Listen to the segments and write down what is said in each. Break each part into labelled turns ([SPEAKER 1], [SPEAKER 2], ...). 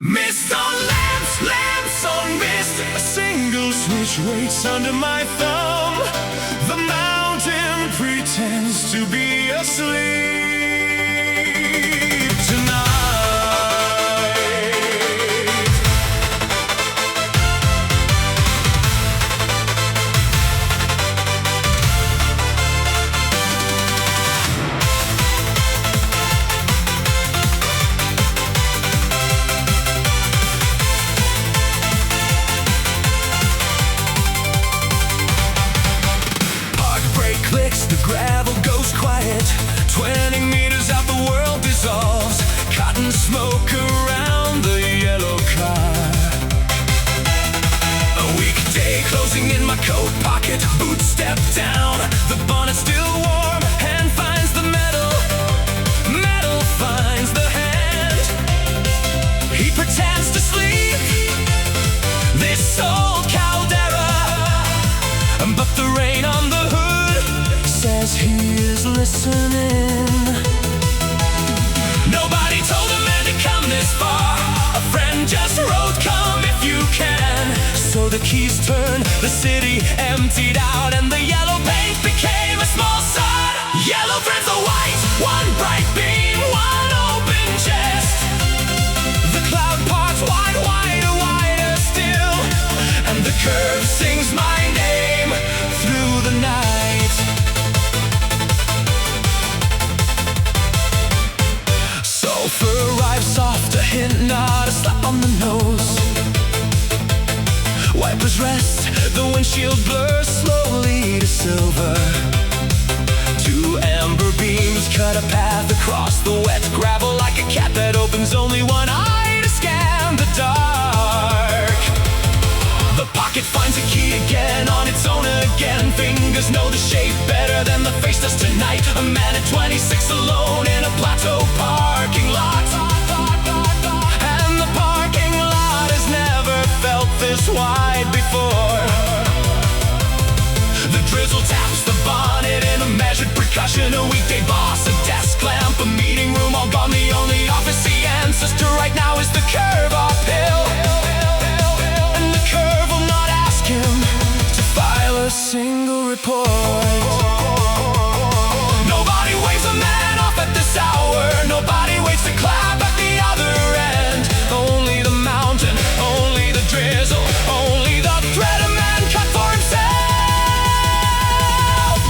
[SPEAKER 1] Mist on lamps, lamps on mist. A single switch waits under my thumb. The mountain pretends to be asleep tonight. Clicks, the gravel goes quiet. 20 meters out, the world dissolves. Cotton smoke around the yellow car. A weekday closing in my coat pocket. Boots step down, the bonnet still warm. Hand finds the metal, metal finds the hand. He pretends to sleep, this old caldera, but the rain on the hood says he is listening. Nobody told a man to come this far. A friend just wrote, come if you can. So the keys turned, the city emptied out, and the yellow paint became a small sun. Yellow threads are white, one bright beam, one open chest. The cloud parts wide, wider, wider still, and the curve sings my name through the night. Sulfur arrives soft, a hint, not a slap on the nose. Wipers rest, the windshield blurs slowly to silver. Two amber beams cut a path across the wet gravel, like a cat that opens only one eye to scan the dark. The pocket finds a key again, on its own again. Fingers know the shape better than the face does tonight. A man at 26 alone in a plateau parking lot. And the parking lot has never felt this wide before. The drizzle taps the bonnet in a measured percussion. A weekday boss, a desk lamp, a meeting room, all gone. The only office he answers to right now is the curve uphill. And the curve will not ask him to file a single report. Nobody waves a man off at this hour. Nobody waits to clap at the other end. Only the mountain, only the drizzle, only the thread a man cut for himself.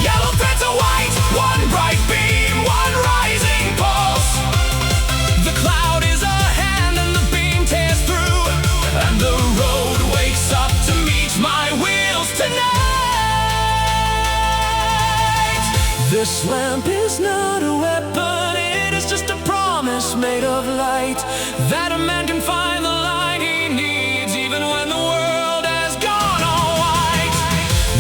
[SPEAKER 1] Yellow threads are white, one bright beam, one rising pulse. The cloud is a hand and the beam tears through, and the road wakes up to meet my wheels tonight. This lamp is not a weapon, it is just a promise made of light, that a man can find the light he needs even when the world has gone all white.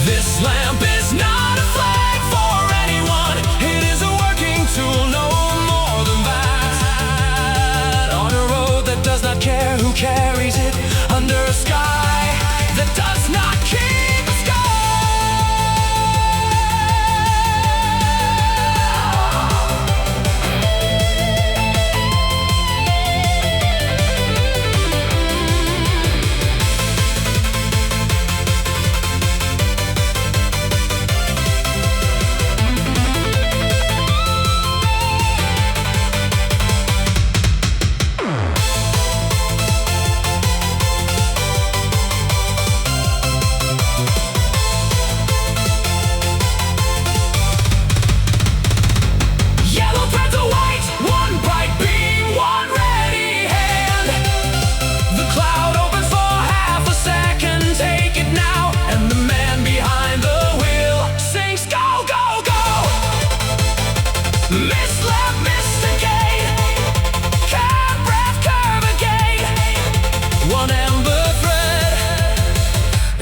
[SPEAKER 1] This lamp is not a flag for anyone, it is a working tool, no more than that. On a road that does not care who carries it, under a sky that does not keep a sky.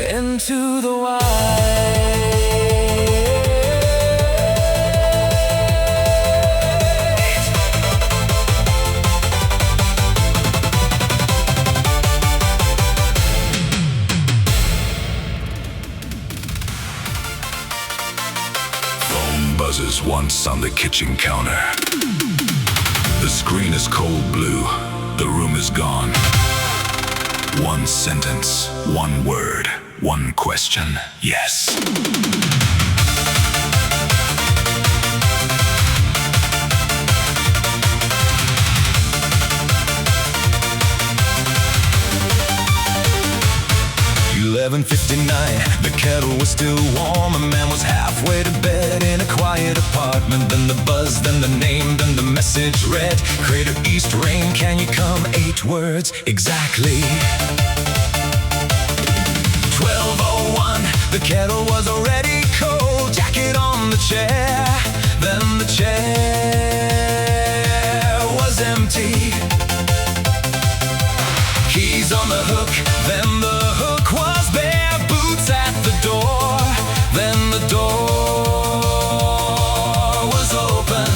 [SPEAKER 1] Into the white.
[SPEAKER 2] Phone buzzes once on the kitchen counter. The screen is cold blue. The room is gone. One sentence, one word, one question, yes.
[SPEAKER 1] $11:59, the kettle was still warm. A man was halfway to bed in a quiet apartment. Then the buzz, then the name, then the message read: Crater East Rain, can you come? 8 words exactly. 12:01, the kettle was already cold. Jacket on the chair, then the chair was empty. Keys on the hook, then the hook was bare. Boots at the door, then the door was open.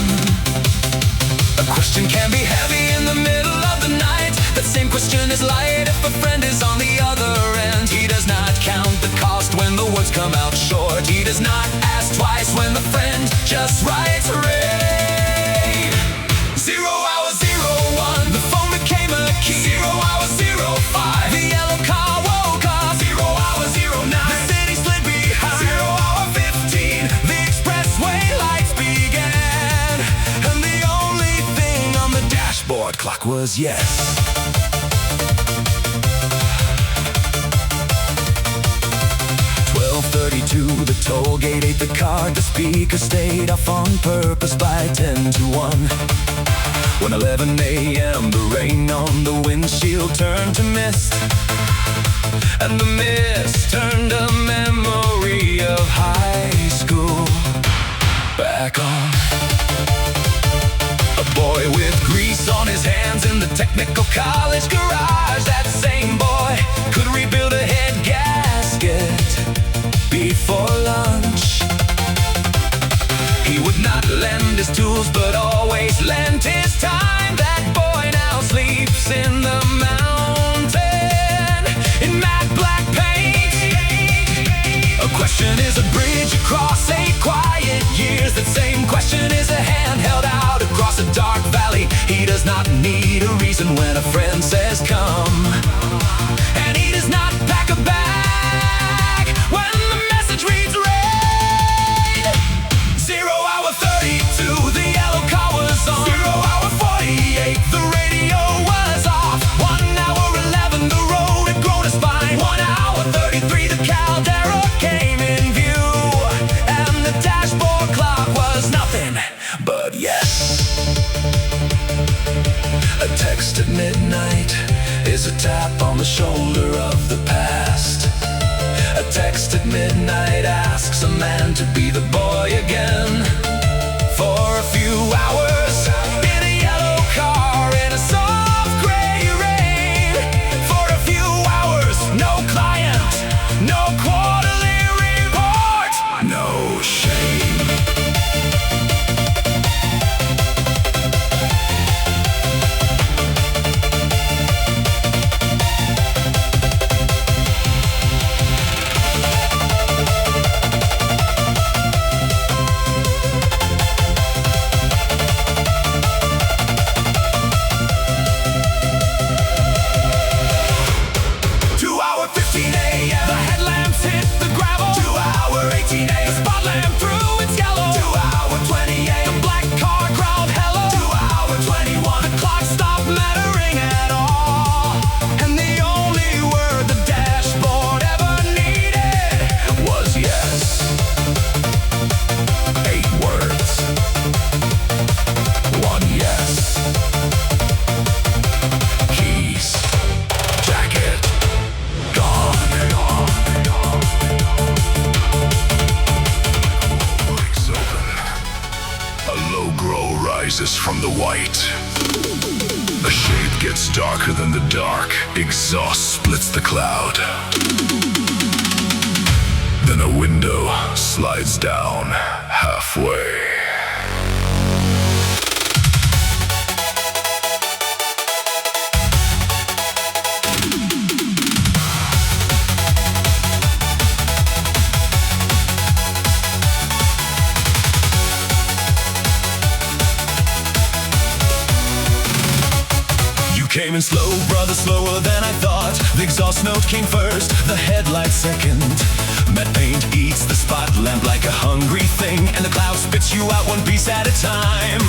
[SPEAKER 1] A question can be heavy in the middle of the night. That same question is light if a friend is on the other end. He does not count the cost when the words come out short. He does not ask twice when the friend just writes Ray. 0 hour 01, the phone became a key. 0 hour 05, the yellow car woke up. 0 hour 09, the city slid behind. 0 hour 15, the expressway lights began. And the only thing on the dashboard clock was yes. 12:32, the toll gate ate the card. The speaker stayed off on purpose by 10:01. When 11 a.m. the rain on the windshield turned to mist, and the mist turned a memory of high school back on. A boy with grease on his hands in the technical college garage. That same boy could rebuild a head gasket before lunch. He would not lend his tools, but always lent his time. That boy now sleeps in the mountain in matte black paint. A question is a bridge across 8 quiet years. That same question is a hand held out across a dark valley. He does not need a reason when a friend says come, and he does not pack a bag when the message reads rain. 0 hour 32, the yellow car was on. 0 hour 48, the radio was off. 1 hour 11, the road had grown a spine. 1 hour 33, the caldera came in view, and the dashboard clock was nothing but yes. A text at midnight is a tap on the shoulder of the past. A text at midnight asks a man to be the boy again. For a few hours in a yellow car in a soft gray rain. For a few hours, no client, no quarterly report, no shame.
[SPEAKER 2] From the white, the shade gets darker than the dark. Exhaust splits the cloud. Then a window slides down halfway.
[SPEAKER 1] Came and slow, brother, slower than I thought. The exhaust note came first, the headlight second. Matte paint eats the spot lamp like a hungry thing, and the cloud spits you out one piece at a time.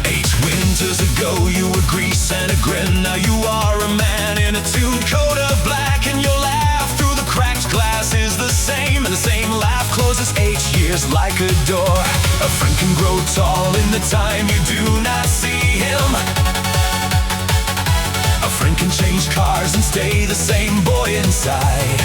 [SPEAKER 1] 8 winters ago you were grease and a grin. Now you are a man in a tuned coat of black, and your laugh through the cracked glass is the same, and the same laugh closes 8 years like a door. A friend can grow tall in the time you do not see him. A friend can change cars and stay the same boy inside.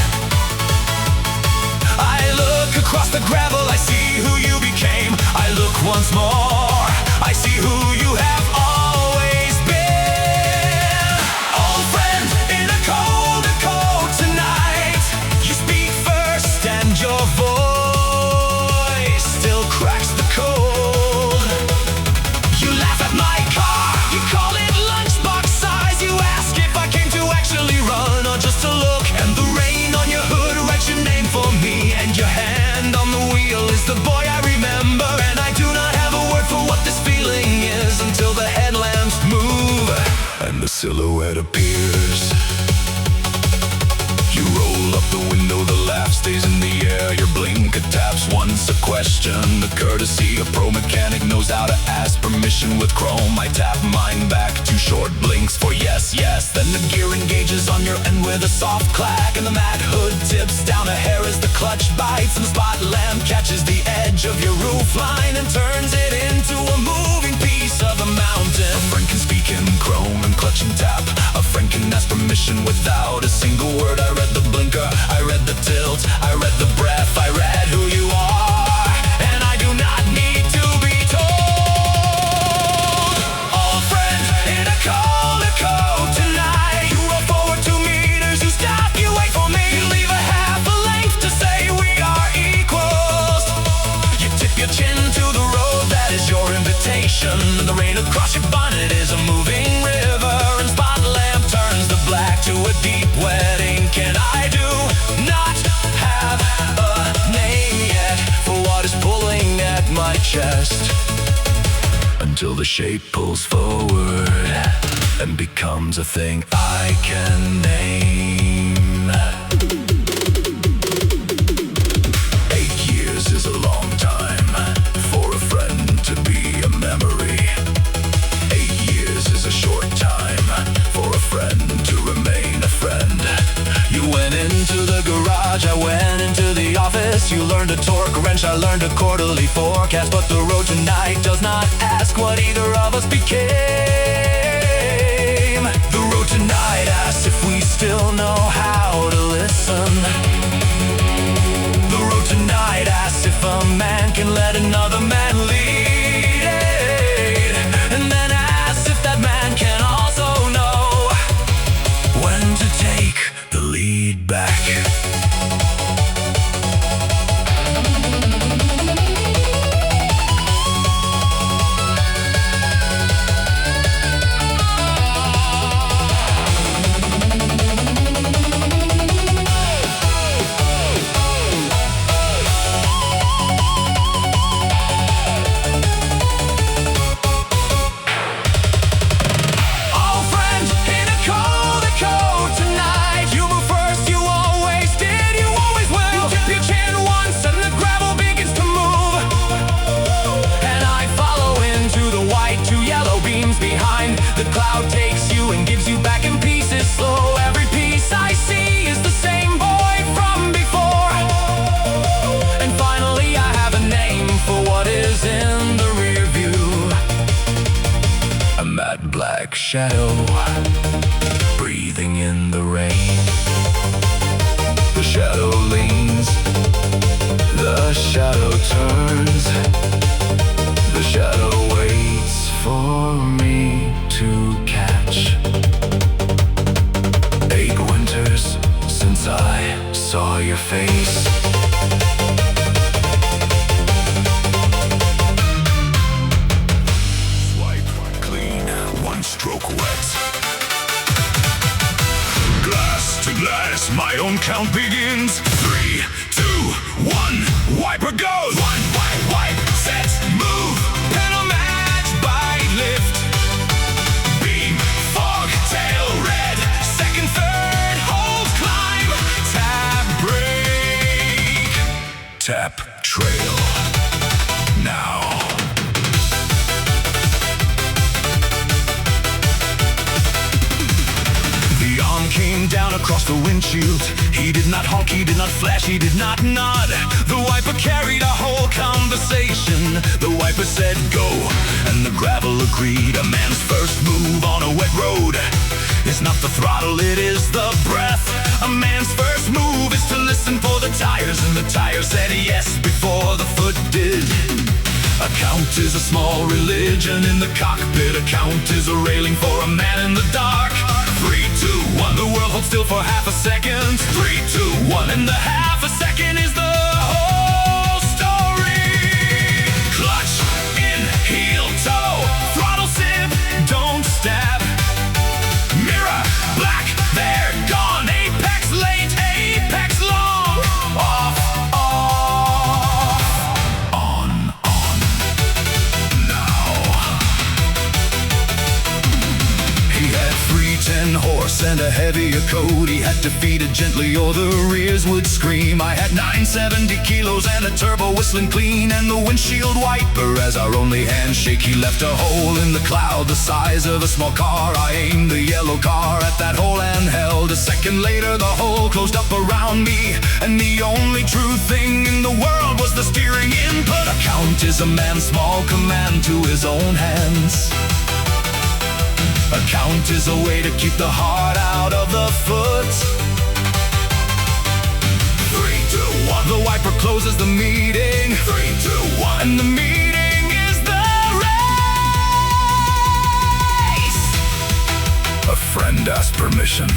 [SPEAKER 1] I look across the gravel, I see who you became. I look once more, I see who you have always been. Old friend in a cold coat tonight. You speak first and your voice still cracks the cold. You laugh at my car, you call it lunchbox size. You ask if I came to actually run or just to look. And the rain on your hood writes your name for me, and your hand on the wheel is the boy I remember. And I do not have a word for what this feeling is until the headlamps move and the silhouette appears. You roll up the window, the laugh stays in the air. Your blinker taps once a question. The courtesy of pro mechanic knows how to ask permission with chrome. I tap mine back, 2 short blinks for yes, yes. Then the gear engages on your end with a soft clack, and the matte hood tips down a hair as the clutch bites, and the spot lamp catches the edge of your roof line and turns it into a moving piece of a mountain. A friend can speak in chrome and clutch and tap. A friend can ask permission without a single word. I read the blinker, I read the tilt, I read the breath, I read who you are, and I do not need to be told. Old friend in a cold coat tonight. You roll forward 2 meters, you stop, you wait for me. You leave a half a length to say we are equals. You tip your chin to the road, that is your invitation. And the rain across your bonnet is a moving river, and spot lamp turns the black to a deep wet ink. And I do not have a name yet for what is pulling at my chest, until the shape pulls forward and becomes a thing I can name. 8 years is a long time for a friend to be a memory. 8 years is a short time for a friend to remain a friend. You went into the garage, I went into the office. You learned a torque wrench, I learned a quarterly forecast. But the road tonight does not ask what either of us became. The road tonight asks if we still know how to listen. The road tonight asks if a man can let another man lead, and then asks if that man can also know when to take the lead back. The cloud takes you and gives you back in pieces slow. Every piece I see is the same boy from before. And finally I have a name for what is in the rear view. A matte black shadow breathing in the rain. The shadow leans, the shadow turns, the shadow waits for me to catch. 8 winters since I saw your face.
[SPEAKER 2] Swipe clean, 1 stroke wet. Glass to glass, my own count begins. 3, 2, 1, wiper goes. 1, wipe, wipe, set, move. Pedal match, bite, lift. Beam, fog, tail, red. tap trail. Now. The arm came down across the windshield. He did not honk, he did not flash, he did not nod. The wiper carried a whole conversation. The wiper said go, and the gravel agreed. A man's first move on a wet road is not the throttle, it is the breath. A man's first move is to listen for the tires, and the tire said yes before the foot did. A count is a small religion in the cockpit. A count is a railing for a man in the dark. 3, 2, 1, the world holds still for half a second. 3, 2, 1, and the half a second is the whole story. Clutch in, heel, toe, throttle sip, don't stab. Mirror, black, they're gone. Apex late, apex long. Off, on, now. He had 310 horse and a heavier coat. He had to feed it gently or the rears would scream. I had 970 kilos and a turbo whistling clean, and the windshield wiper as our only handshake. He left a hole in the cloud the size of a small car. I aimed the yellow car at that hole and held. A second later the hole closed up around me, and the only true thing in the world was the steering input. A count is a man's small command to his own hands. A count is a way to keep the heart out of the foot. 3, 2, 1, the wiper closes the meeting. 3, 2, 1, and the meeting is the race. A friend asked permission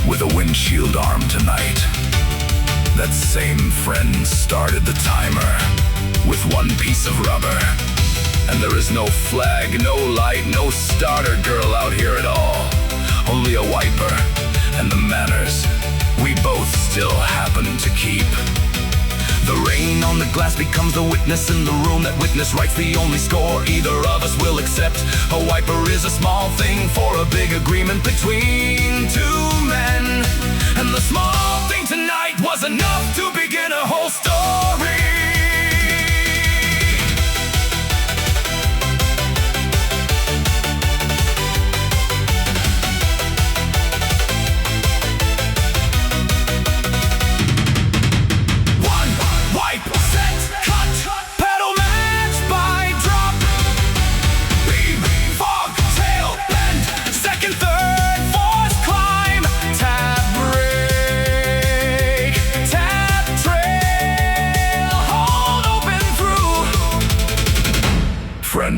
[SPEAKER 2] with a windshield arm tonight. That same friend started the timer with one piece of rubber. And there is no flag, no light, no starter girl out here at all. Only a wiper and the manners we both still happen to keep. The rain on the glass becomes the witness in the room. That witness writes the only score either of us will accept. A wiper is a small thing for a big agreement between two men. And the small thing tonight was enough to begin a whole story.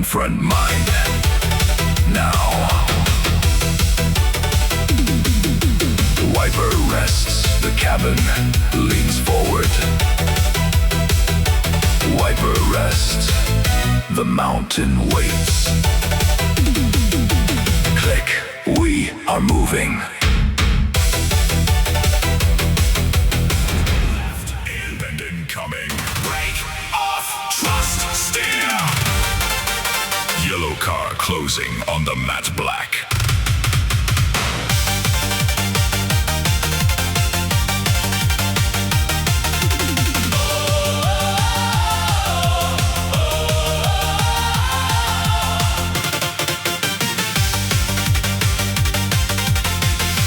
[SPEAKER 2] Friend mine, now. The wiper rests, the cabin leans forward. The wiper rests, the mountain waits. Click, we are moving. Left in and incoming. Break off, trust, steer. Yellow car closing on the matte black.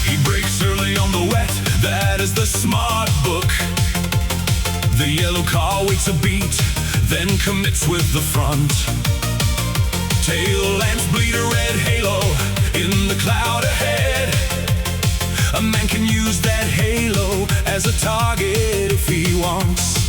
[SPEAKER 2] He brakes early on the wet, that is the smart book. The yellow car waits a beat, then commits with the front. Tail lamps bleed a red halo in the cloud ahead. A man can use that halo as a target if he wants.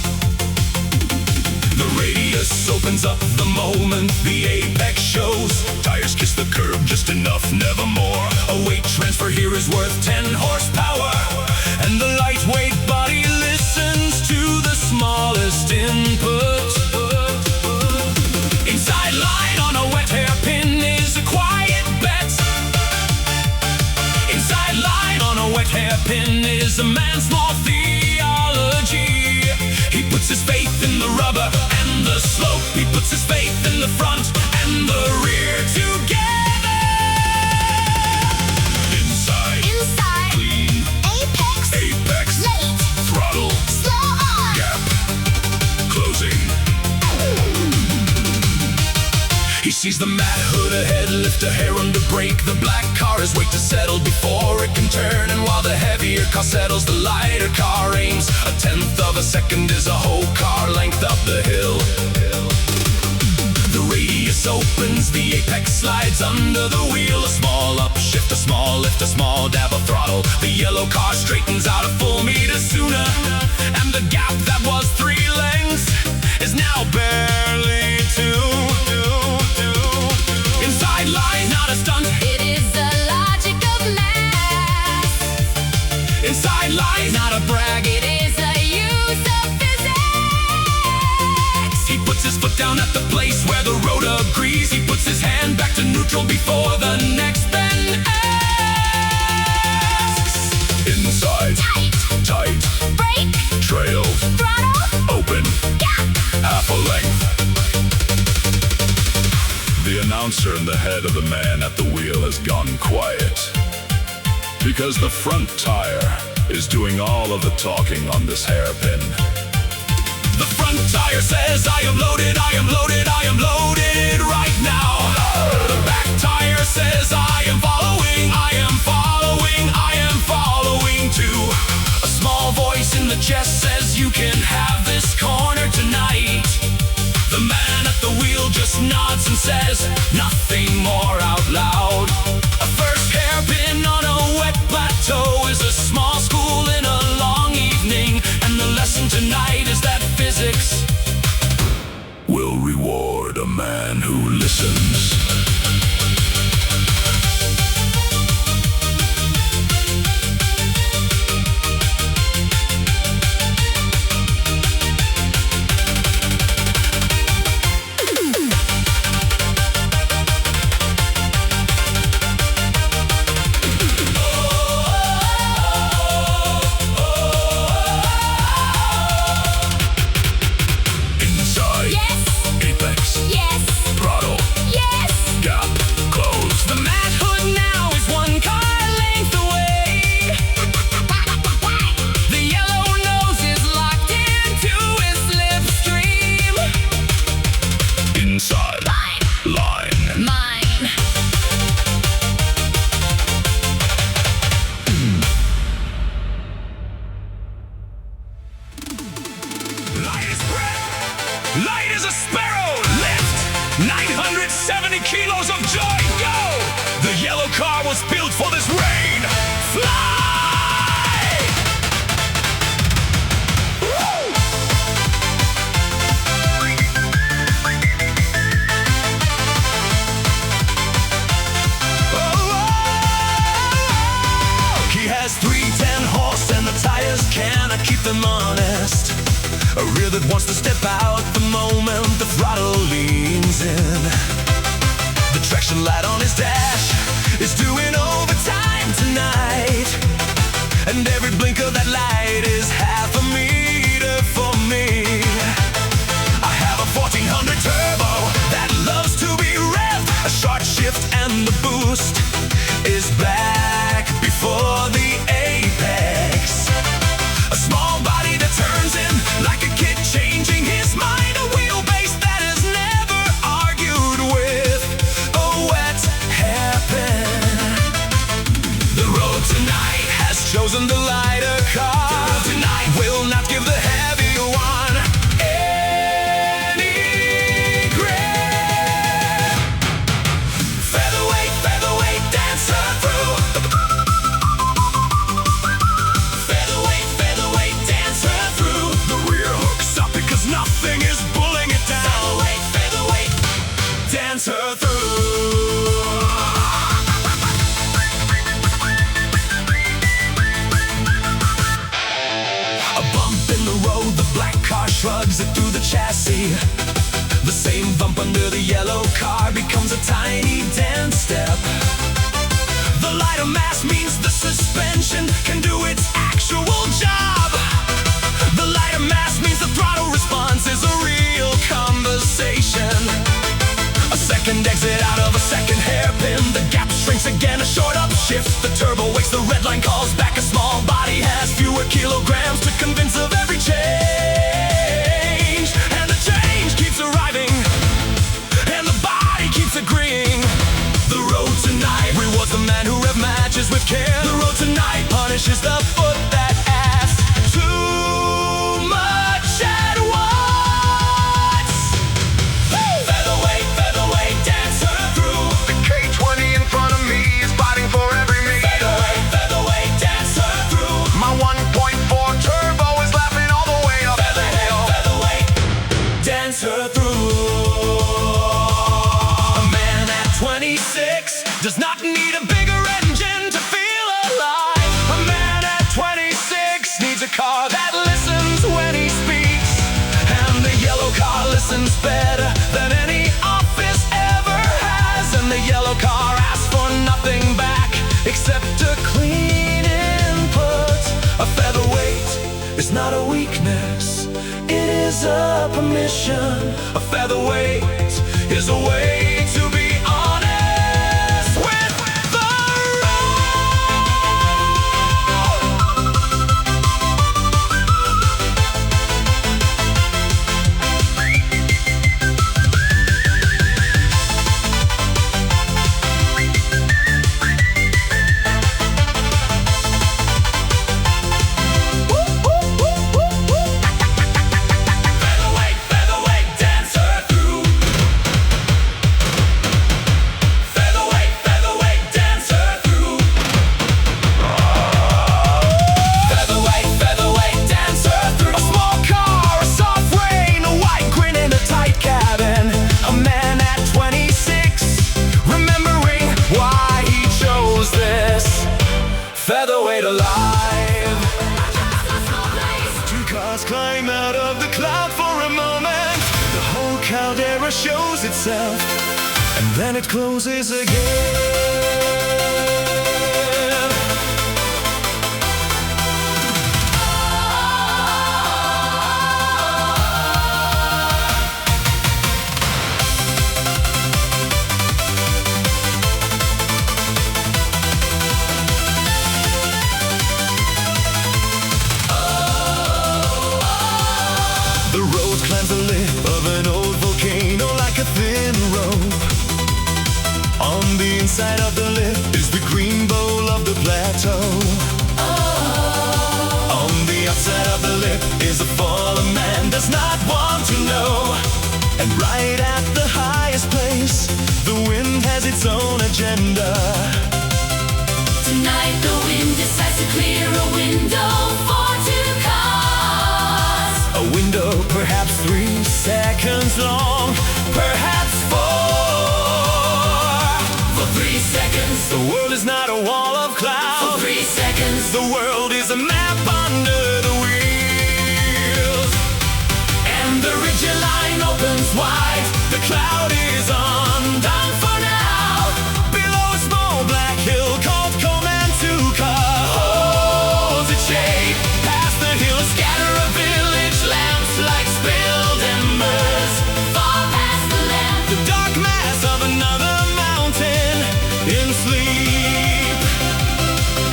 [SPEAKER 2] The radius opens up the moment the apex shows. Tires kiss the curb just enough, never more. A weight transfer here is worth 10 horsepower, and the lightweight body listens to the smallest input. Inside line on a wet hairpin is a quiet bet. Inside line on a wet hairpin is a man's small theology. He puts his faith in the rubber and the slope. He puts his faith in the front and the rear together. Inside, clean, apex, late, throttle, slow on, gap, sees the mat hood ahead, lift a hair under brake. The black car is wait to settle before it can turn. And while the heavier car settles, the lighter car aims. A tenth of a second is a whole car length up the hill. The radius opens, the apex slides under the wheel. A small upshift, a small lift, a small dab of throttle. The yellow car straightens out a full meter sooner. And the gap that was 3 lengths is now barely 2. Inside line, not a stunt.
[SPEAKER 1] It is the logic of math.
[SPEAKER 2] Inside line, not a brag.
[SPEAKER 1] It is a use of physics.
[SPEAKER 2] He puts his foot down at the place where the road agrees. He puts his hand back to neutral before the next bend asks. Inside, tight,
[SPEAKER 1] Brake,
[SPEAKER 2] trail,
[SPEAKER 1] throttle,
[SPEAKER 2] open,
[SPEAKER 1] gap.
[SPEAKER 2] half a length. The announcer in the head of the man at the wheel has gone quiet, because the front tire is doing all of the talking on this hairpin. The front tire says, I am loaded, I am loaded, I am loaded right now. The back tire says, I am following, I am following, I am following too. A small voice in the chest says, you can have this corner tonight. The man at the wheel just nods and says nothing more out loud. A first hairpin on a wet plateau is a small school in a long evening. And the lesson tonight is that physics will reward a man who listens. Light as a sparrow, lift 970 kilos of joy, go! The yellow car was built for this rain. Fly! Woo! He has 310 horse and the tires cannot keep them honest. A rear that wants to step out the moment the throttle leans in. The traction light on his dash is doing overtime tonight. And every blink of that light is half a meter for me. I have a 1400 turbo that loves to be revved. A short shift and the boost is back before the apex. A small body that turns in like a kid changing his mind. A wheelbase that has never argued with a wet hairpin. The road tonight has chosen the lighter car. The road tonight will not give the heavier one any grip. Featherweight, featherweight, dancer through. Featherweight, featherweight, dancer through. The rear hooks up because nothing is pulling it down. Featherweight, featherweight, dancer through. A bump in the road, the black car shrugs it through the chassis. The same bump under the yellow car becomes a tiny dance step. The lighter mass means the suspension can do its actual job. The lighter mass means the throttle response is a real conversation. A second exit out of a second hairpin. The gap shrinks again, a short upshift. The turbo wakes, the red line calls back. A small body has fewer kilograms to convince of every change. And the change keeps arriving, and the body keeps
[SPEAKER 1] tonight punishes the foot that asks too much at once. Featherweight, featherweight dancer through.
[SPEAKER 2] The K20 in front of me is fighting for every meal.
[SPEAKER 1] Featherweight, featherweight dancer through.
[SPEAKER 2] My 1.4 turbo is laughing all the way up the hill.
[SPEAKER 1] Featherweight dancer through. A man at 26 does not need a bigger engine to feel alive. A man at 26 needs a car that listens when he speaks. And the yellow car listens better than any office ever has. And the yellow car asks for nothing back except a clean input. A featherweight is not a weakness, it is a permission. A featherweight is a way to be honest with the road. Featherweight, featherweight dancer through. Featherweight, featherweight dancer through. Featherweight, featherweight dancer through. A small car, a soft rain, a white grin in a tight cabin. A man at 26, remembering why he chose this. Featherweight alive. Two cars climb out of the cloud for a moment. The whole caldera shows itself, and then it closes again. The road climbs the lip of an old volcano like a thin rope. On the inside of the lip is the green bowl of the plateau. On the outside of the lip is a fallen man does not want to know. And right at the highest place, the wind has its own agenda.
[SPEAKER 3] Tonight the wind decides to clear a window for two cars.
[SPEAKER 1] A window perhaps 3 seconds long, perhaps 4.
[SPEAKER 3] For 3 seconds,
[SPEAKER 1] The world is not a wall of
[SPEAKER 3] for
[SPEAKER 1] clouds.
[SPEAKER 3] 3 seconds,
[SPEAKER 1] The world is a map under the wheels. And the rigid line opens wide. The cloud is undone for now. Below a small black hill called Komantuka holds its shape. Past the hill scatter a village lamps like spilled embers.
[SPEAKER 3] far past the lamp.
[SPEAKER 1] The dark mass of another mountain in sleep.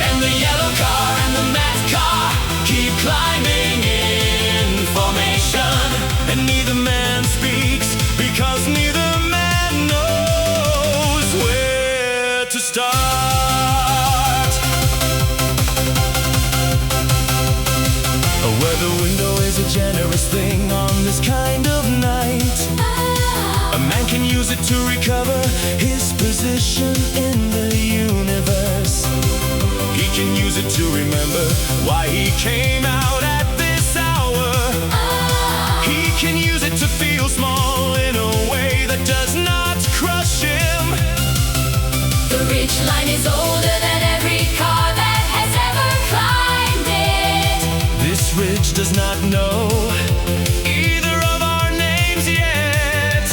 [SPEAKER 1] And the yellow car and the matte car keep climbing in formation. And neither man speaks because neither man knows where to start. A weather window is a generous thing on this kind of night. A man can use it to recover his position in the universe. He can use it to remember why he came out at this hour. He can use it to feel small in a way that does not crush him.
[SPEAKER 3] The ridge line is older than every car that has ever climbed it.
[SPEAKER 1] This ridge does not know either of our names yet.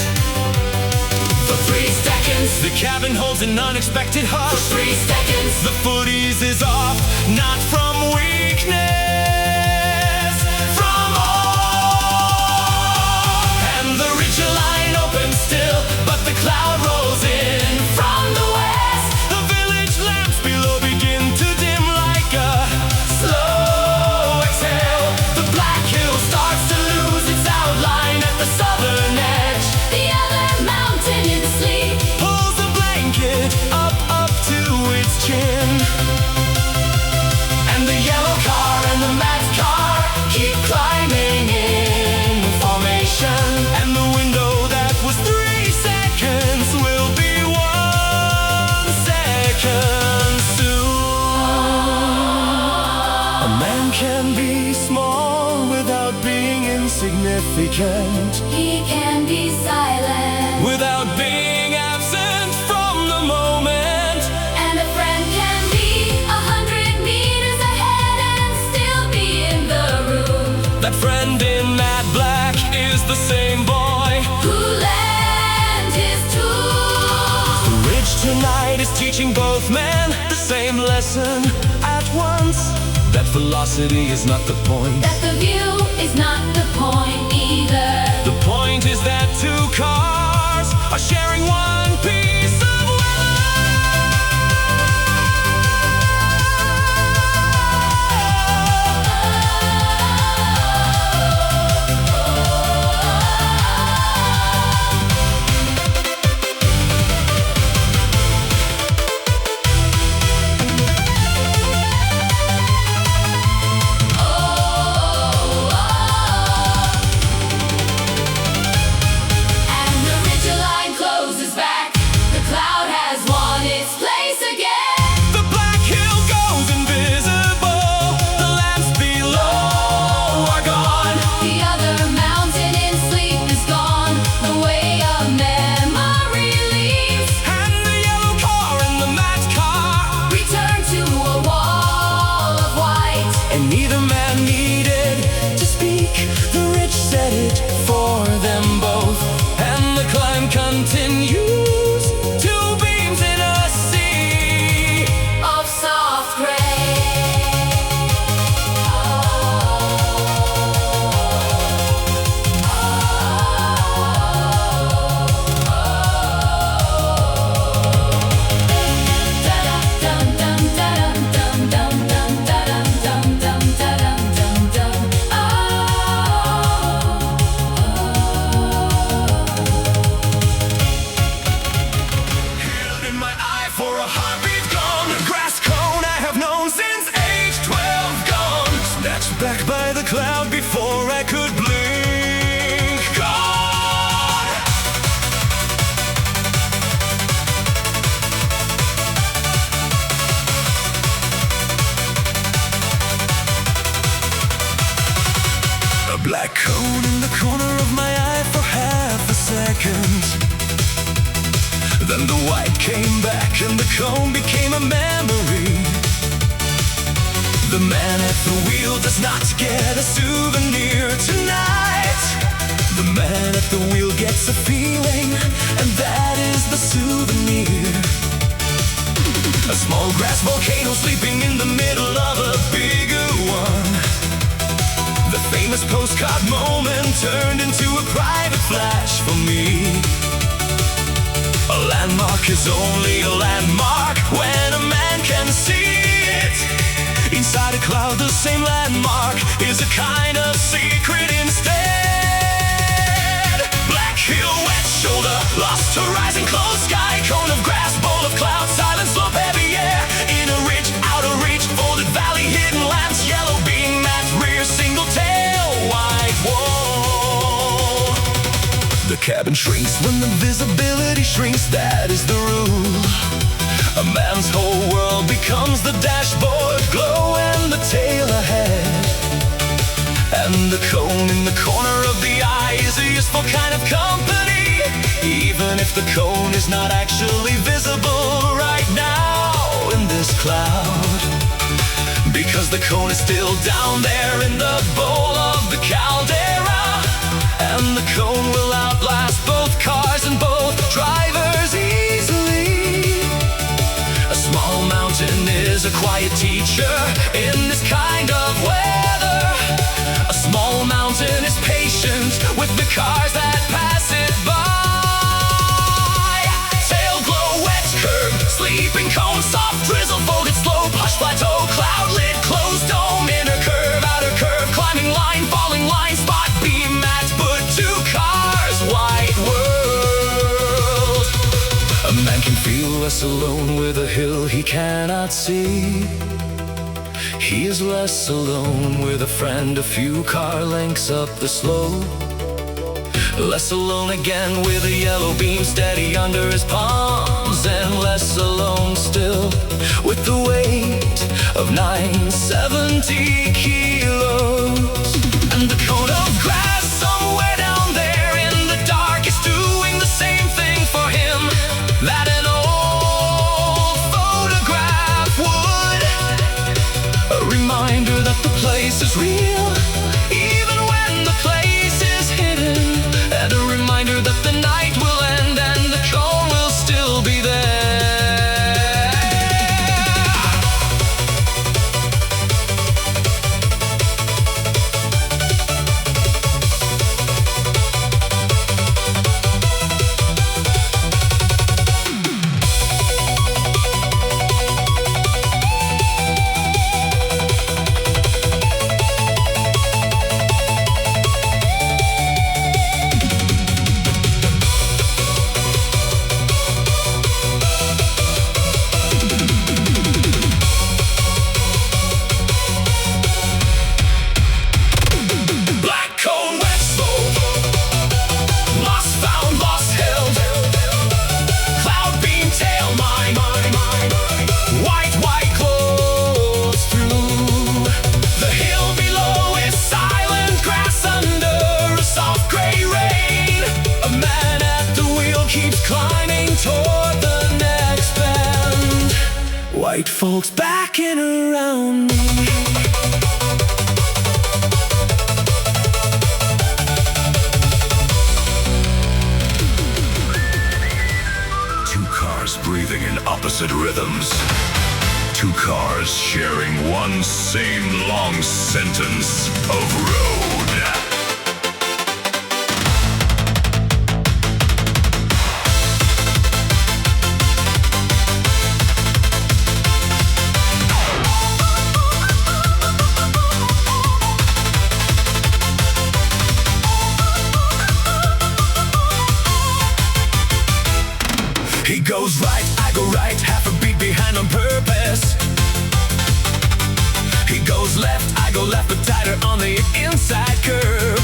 [SPEAKER 3] For 3 seconds,
[SPEAKER 1] The cabin holds an unexpected
[SPEAKER 3] for
[SPEAKER 1] hush.
[SPEAKER 3] 3 seconds,
[SPEAKER 1] The foot eases off, not from weakness, from awe. And the ridge line opens still, but the cloud rolls in from the west. The village lamps below begin to dim like a slow exhale. The black hill starts to lose its outline at the southern edge.
[SPEAKER 3] the other mountain in sleep.
[SPEAKER 1] Pulls the blanket up to its chin. A man can be small without being insignificant,
[SPEAKER 3] He can be silent,
[SPEAKER 1] without being absent from the moment.
[SPEAKER 3] and a friend can be 100 meters ahead and still be in the room.
[SPEAKER 1] That friend in matte black is the same boy
[SPEAKER 3] Who lent his tools?
[SPEAKER 1] The ridge tonight is teaching both men the same lesson at once. That velocity is not the point.
[SPEAKER 3] That the view is not the point either.
[SPEAKER 1] The point is that two cars are sharing one piece of
[SPEAKER 3] And the ridgeline closes back. The cloud has won its place again.
[SPEAKER 1] the black hill goes invisible. The lamps below are gone.
[SPEAKER 3] The other mountain in sleep is gone. The way of memory leaves.
[SPEAKER 1] And the yellow car and the matte car.
[SPEAKER 3] Return to a wall of white.
[SPEAKER 1] And neither man needed to speak. The rich said it for them both. And the climb continues. Two beams in a sea.
[SPEAKER 3] Of soft gray.
[SPEAKER 1] Held in my eye for a heartbeat gone. Grass cone I have known since age 12 gone. Snatched back by the cloud before I could blink. Gone. A black cone in the corner of my eye for half a second. Then the white came back and the cone became a memory. The man at the wheel does not get a souvenir tonight. The man at the wheel gets a feeling, and that is the souvenir. A small grass volcano sleeping in the middle of a bigger one. The famous postcard moment turned into a private flash for me. A landmark is only a landmark when a man can see it. Inside a cloud, the same landmark is a kind of secret instead. Black hill, wet shoulder, lost horizon, closed sky, cone of grass, bowl of cloud, silent slope, heavy air. Inner ridge, outer reach, folded valley, hidden lamps, yellow beam, matte rear, single tail, white wall. The cabin shrinks when the visibility shrinks, that is the rule. A man's whole world becomes the dashboard glow and the tail ahead. And the cone in the corner of the eye is a useful kind of company, even if the cone is not actually visible right now in this cloud. Because the cone is still down there in the bowl of the caldera. And the cone will outlast both cars and both drivers easily. A small mountain is a quiet teacher in this kind of weather. A small mountain is patient with the cars that pass it by. Tail glow, wet curve, sleeping cone, soft drizzle, folded slope, hush plateau, cloud lit, closed dome, inner curve, outer curve, climbing line, falling line, spot beam, matte put, two cars, white world. A man can feel less alone with a hill he cannot see. He is less alone with a friend a few car lengths up the slope. Less alone again with a yellow beam steady under his palms, and less alone still with the weight of 970 kilos. And the cone of glass somewhere down there in the dark is doing the same thing for him that an old photograph would. A reminder that the place is real, even when the place is hidden. And a reminder that the night will end and the cone will still be there. White folks backing around me.
[SPEAKER 2] Two cars breathing in opposite rhythms. Two cars sharing one same long sentence of road.
[SPEAKER 1] He goes right, I go right, half a beat behind on purpose. He goes left, I go left, but tighter on the inside curve.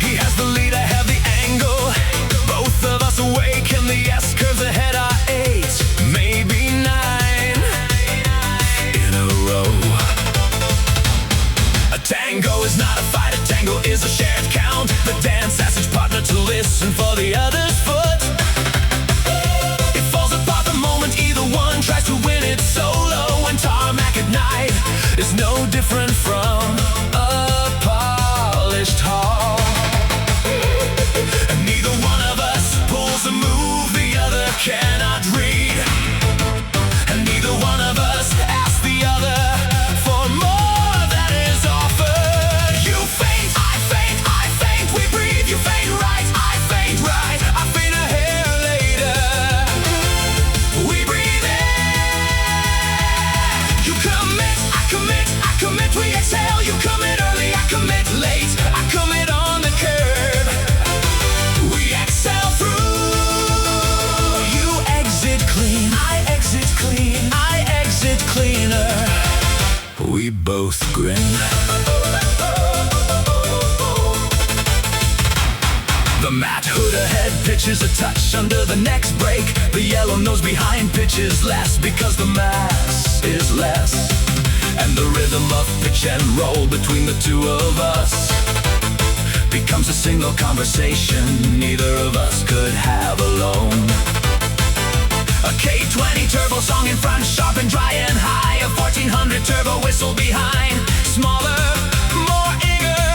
[SPEAKER 1] He has the lead, I have the angle. Both of us awake, and the S curves ahead are 8, maybe 9 in a row. A tango is not a fight, a tango is a shared count. The dance asks each partner to listen for the other's foot. Tries to win it solo, and tarmac at night is no different from a polished hall. And neither one of us pulls a move the other cannot read, and neither one of us asks the other for more that is offered. You faint, I faint, I faint, we breathe. You faint right, I faint right, I faint a hair later. We breathe. We exhale, you commit early, I commit late, I commit on the curb. We exhale through. You exit clean, I exit clean, I exit cleaner. We both grin. The matte hood ahead pitches a touch under the next brake. The yellow nose behind pitches less because the mass is less. And the rhythm of pitch and roll between the two of us becomes a single conversation neither of us could have alone. A K20 turbo song in front, sharp and dry and high. A 1400 turbo whistle behind, smaller, more eager.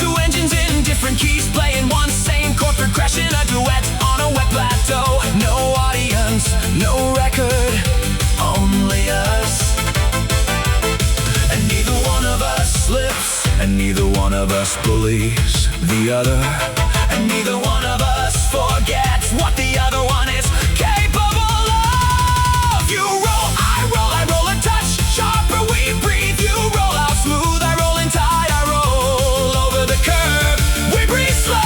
[SPEAKER 1] Two engines in different keys playing one same chord progression. A duet on a wet plateau. No audience, no record, only us. And neither one of us slips, and neither one of us bullies the other, and neither one of us forgets what the other one is capable of. You roll, I roll a touch sharper, we breathe. You roll out smooth, I roll in tight, I roll over the curb. We breathe slow.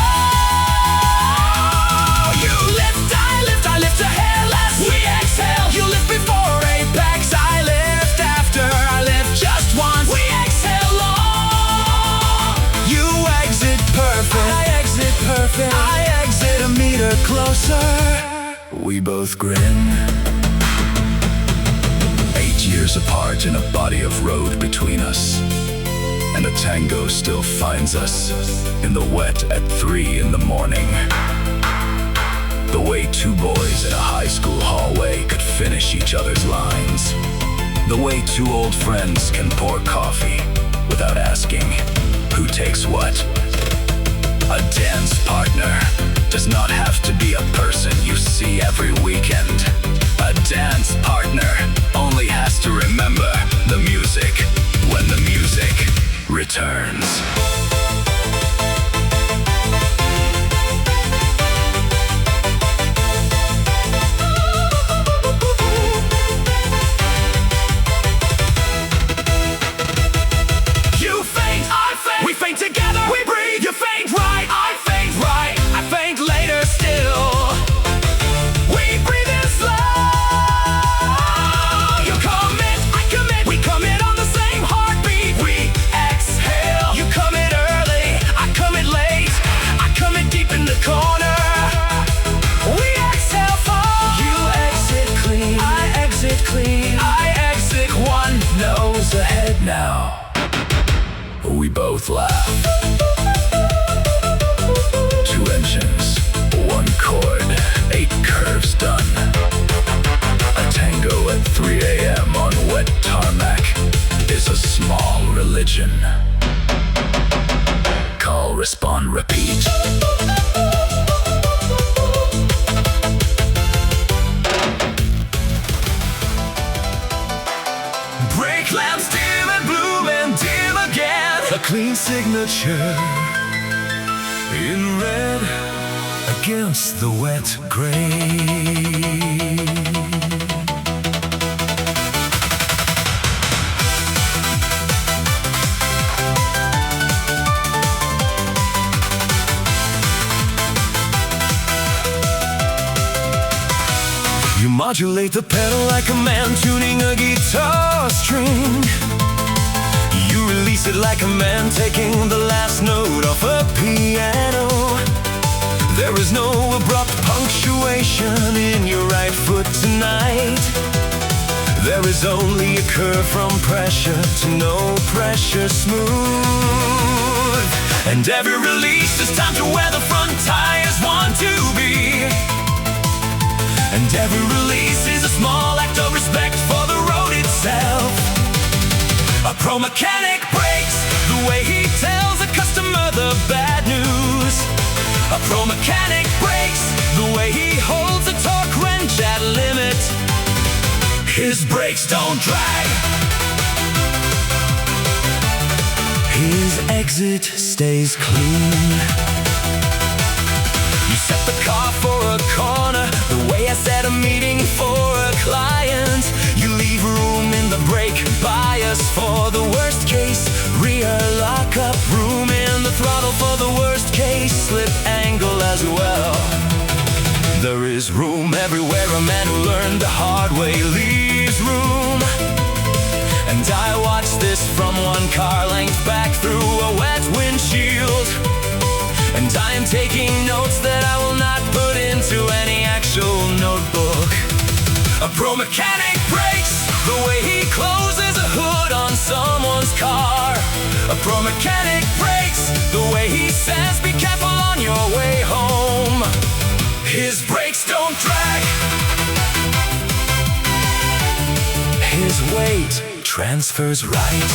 [SPEAKER 1] You lift, I lift a hair less. We exhale, you lift before apex, I lift after, I lift just once. We exhale long. You exit perfect, I exit perfect.
[SPEAKER 2] we both grin. 8 years apart in a body of road between us, and a tango still finds us in the wet at 3 in the morning. The way two boys in a high school hallway could finish each other's lines. The way two old friends can pour coffee without asking who takes what. A dance partner does not have to be a person you see every weekend. A dance partner only has to remember the music when the music returns.
[SPEAKER 1] You faint, I faint, we faint together, we breathe. You faint right, I faint right, I faint later still. We breathe in slow. You commit, I commit, we commit on the same heartbeat. We exhale, you commit early, I commit late, I commit deep in the corner. We exhale far, you exit clean, I exit clean, I exit one nose ahead now.
[SPEAKER 2] We both laugh. 2 engines, 1 chord, 8 curves done. A tango at 3 a.m. on wet tarmac is a small religion. Call, respond, repeat.
[SPEAKER 1] Brake lamps dim and bloom and dim again.
[SPEAKER 2] A clean signature in red against the wet gray. You modulate the pedal like a man tuning a guitar string. You release it like a man taking the last note off a piano. There is no abrupt punctuation in your right foot tonight. There is only a curve from pressure to no pressure smooth. And every release is time to where the front tires want to be. And every release is a small act of respect for the road itself. A pro mechanic brakes the way he tells a customer the bad news. A pro mechanic brakes the way he holds a torque wrench at limit. His brakes don't drag. His exit stays clean. You set the car for a corner the way I set a meeting for a client. You leave room in the brake bias for the worst case, rear lockup, room in the throttle for the worst case, slip angle as well. There is room everywhere, a man who learned the hard way leaves room. And I watch this from 1 car length back through a wet windshield. And I am taking notes that I will not put into any actual notebook. A pro mechanic brakes the way he closes a hood on someone's car. A pro mechanic brakes the way he says be careful on your way home. His brakes don't drag. His weight transfers right.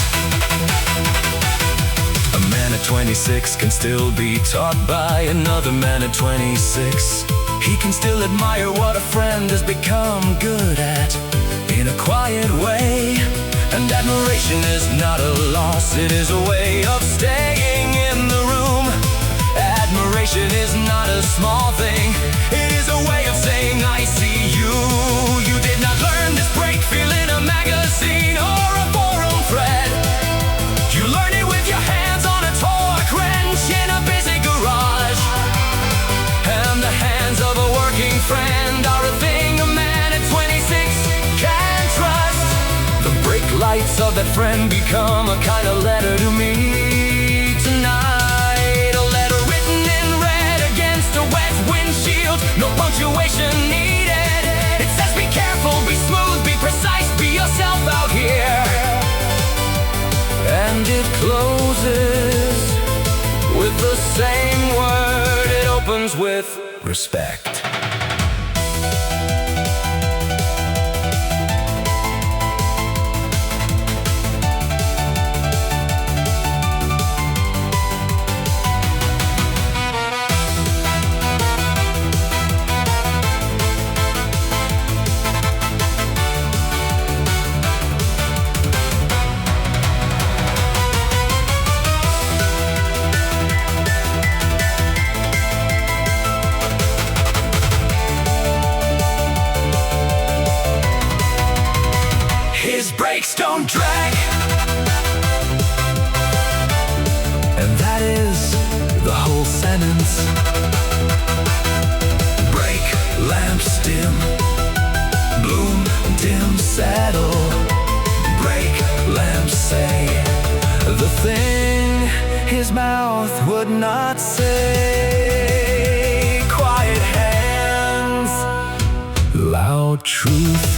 [SPEAKER 2] A man at 26 can still be taught by another man at 26. He can still admire what a friend has become good at in a quiet way. And admiration is not a loss, it is a way of staying in the room. Admiration is not a small thing, it is a way of saying I see you. You did not learn this break feel in a magazine or a forum thread. You learned it with your hands on a torque wrench in a busy garage. And the hands of a working friend are a thing a man at 26 can trust. The brake lights of that friend become a kind of letter to me tonight. A letter written in red against a wet windshield, no punctuation needed.
[SPEAKER 1] and it closes with the same word. It opens with respect.
[SPEAKER 2] His brakes don't drag,
[SPEAKER 1] And that is the whole sentence.
[SPEAKER 2] brake lamps dim, bloom dim settle. Brake lamps say
[SPEAKER 1] The thing his mouth would not say. Quiet hands, loud truth.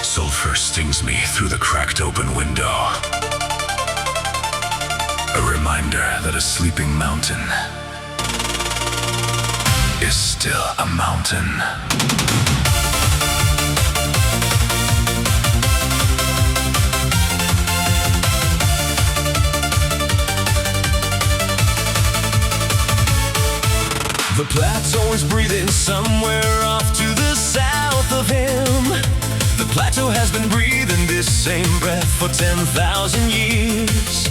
[SPEAKER 2] sulfur stings me through the cracked open window. A reminder that a sleeping mountain is still a mountain.
[SPEAKER 1] The plateau is breathing somewhere off to the south of him. The plateau has been breathing this same breath for 10,000 years.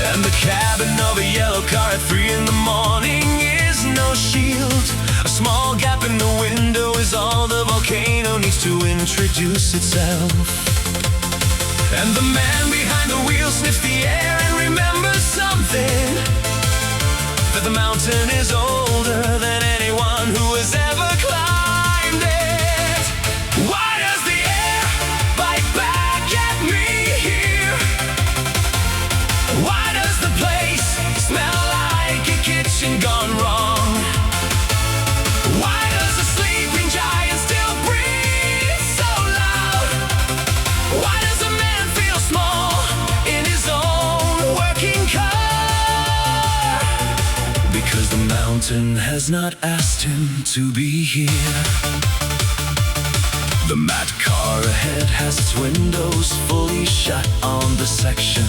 [SPEAKER 1] And the cabin of a yellow car at 3 in the morning is no shield. A small gap in the window is all the volcano needs to introduce itself. And the man behind the wheel sniffs the air and remembers something. That the mountain is older than anyone who has ever climbed it. Why does the air bite back at me here? Why does the place smell like a kitchen gone wrong? Why does a sleeping giant still breathe so loud? Why does a man feel small in his own working car? Because the mountain has not asked him to be here. The mat car ahead has its windows fully shut on the section.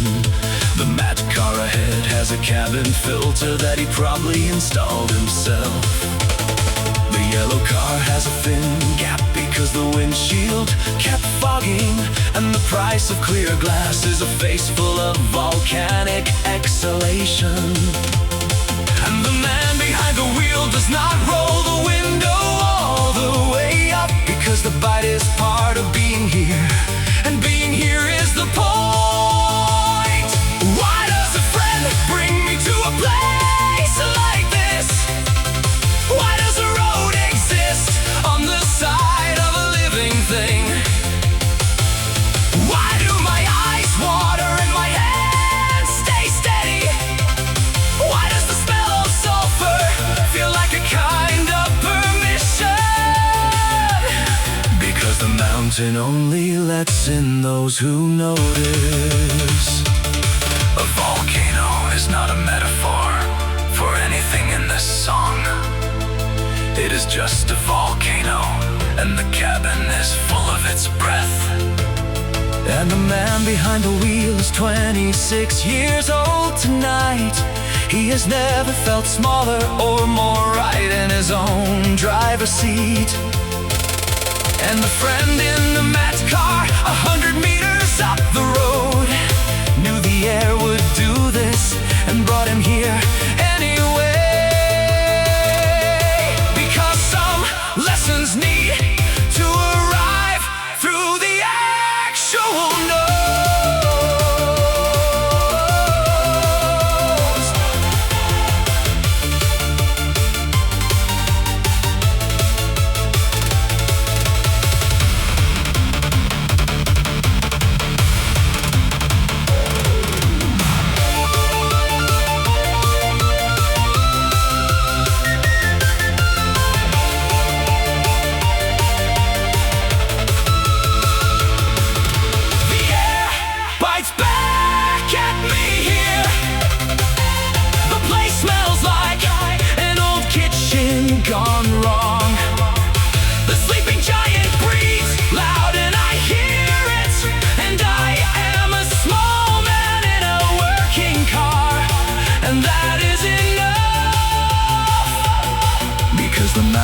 [SPEAKER 1] The mat car ahead has a cabin filter that he probably installed himself. The yellow car has a thin gap because the windshield kept fogging. And the price of clear glass is a face full of volcanic exhalation. And the man behind the wheel does not roll the window all the way up, because the bite is part of being here, and being here is the point. Why does a friend bring me to a place like this? Why does a road exist on the side of a living thing? Why do my eyes water and my hands stay steady? Why does the smell of sulfur feel like a kind of permission? Because the mountain only lets in those who notice.
[SPEAKER 2] a volcano is not a metaphor for anything in this song. It is just a volcano, and the cabin is full of its breath.
[SPEAKER 1] And the man behind the wheel is 26 years old tonight. He has never felt smaller or more right in his own driver's seat. And the friend in the mat car 100 meters up the road knew the air would do this and brought him here anyway. Because some lessons need to arrive through the actual nose.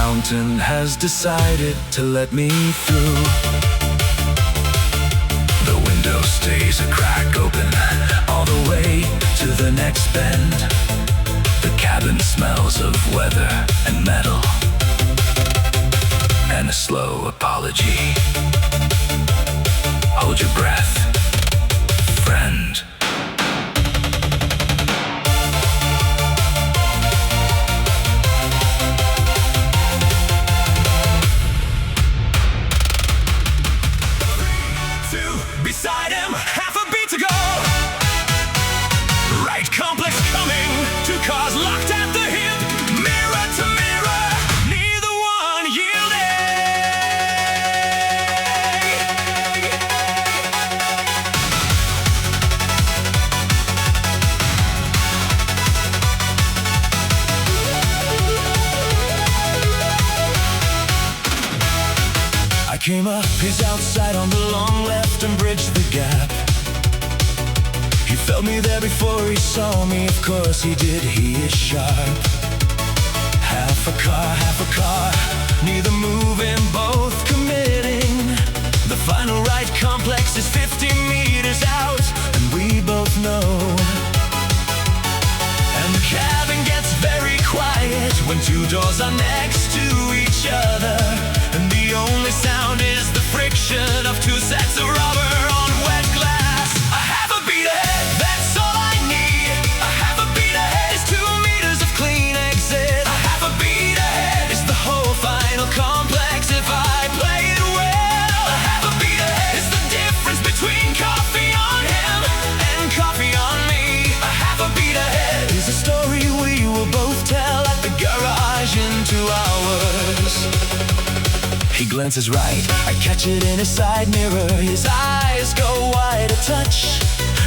[SPEAKER 2] mountain has decided to let me through. The window stays a crack open all the way to the next bend. The cabin smells of weather and metal and a slow apology. Hold your breath, friend.
[SPEAKER 1] Beside him, half a beat to go. Right complex coming, two cars locked at the hip. Mirror to mirror, neither one yielding.
[SPEAKER 2] I came up his outside on the long left and bridged the gap. He felt me there before he saw me, of course he did, he is sharp. Half a car, neither moving, both committing. The final right complex is 50 meters out, and we both know. And the cabin gets very quiet when two doors are next to each other, and the only sound is the friction of two sets of rubber on wet glass. A half a beat ahead, that's all I need. A half a beat ahead is 2 meters of clean exit. A half a beat ahead is the whole final complex if I play it well. A half a beat ahead is the difference between coffee on him and coffee on me. A half a beat ahead is a story we will both tell at the garage in 2 hours. He glances right, I catch it in his side mirror. His eyes go wide a touch,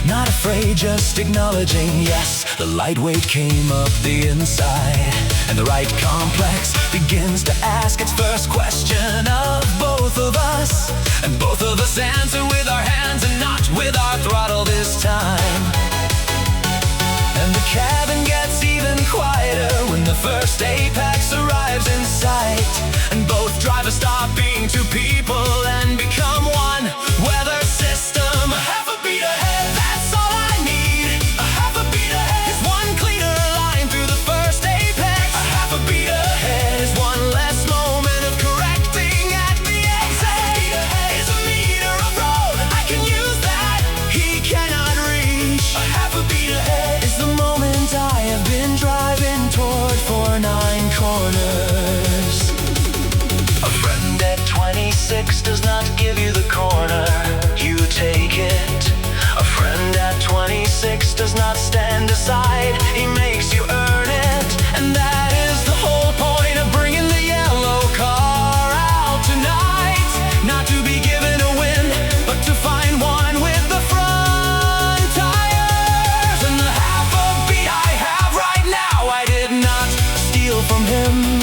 [SPEAKER 2] not afraid, just acknowledging, yes, the lightweight came up the inside. And the right complex begins to ask its first question of both of us, and both of us answer with our hands and not with our throttle this time. And the cabin gets even quieter when the first apex arrives in sight, and both drivers stop being two people and become one weather system. A half a beat ahead, that's all I need. A half a beat ahead is one cleaner line through the first apex. A half a beat ahead is one less moment of correcting at the exit. A half a beat ahead is a meter of road I can use that he cannot reach. A half a beat ahead is the moment I have been driving toward for 9 corners. A friend at 26 does not give you the corner, you take it. A friend at 26 does not stand aside, he makes you earn it. And that is the whole point of bringing the yellow car out tonight. Not to be given a win, but to find one with the front tires. And the half a beat I have right now I did not steal from him.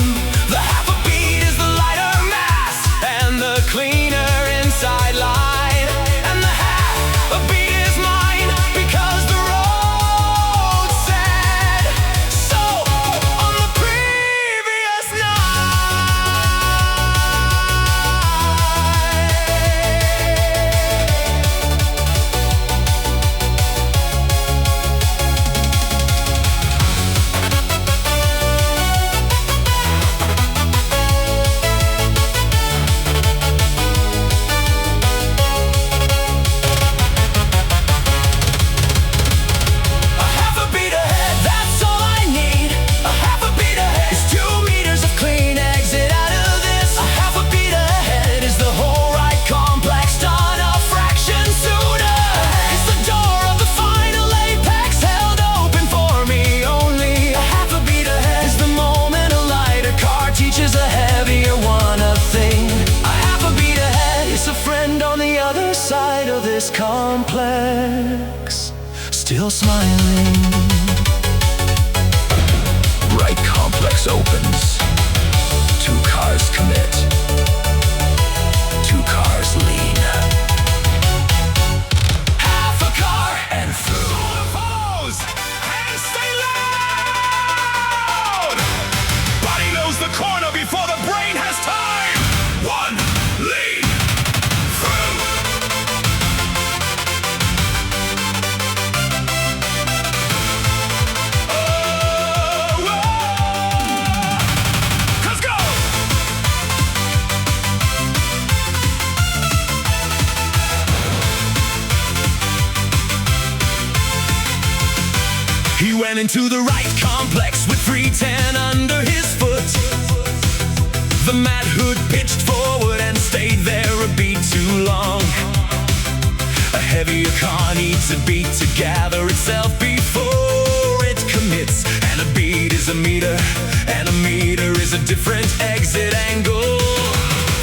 [SPEAKER 2] The half a beat is the lighter mass and the cleaner inside line. And the half a beat is mine because the road said so on the previous night. A half a beat ahead, that's all I need. A half a beat ahead is 2 meters of clean exit out of this. A half a beat ahead is the whole right complex done a fraction sooner. It's the door of the final apex held open for me only. A half a beat ahead is the moment a lighter car teaches a heavier one a thing. A half a beat ahead is a friend on the other side of this complex, still smiling. Right complex opens, 2 cars commit, 2 cars lean. Half a car and through.
[SPEAKER 1] Pause and stay loud. Body knows the corner before the break.
[SPEAKER 2] ran into the right complex with 310 under his foot. The mad hood pitched forward and stayed there a beat too long. A heavier car needs a beat to gather itself before it commits. And a beat is a meter, and a meter is a different exit angle.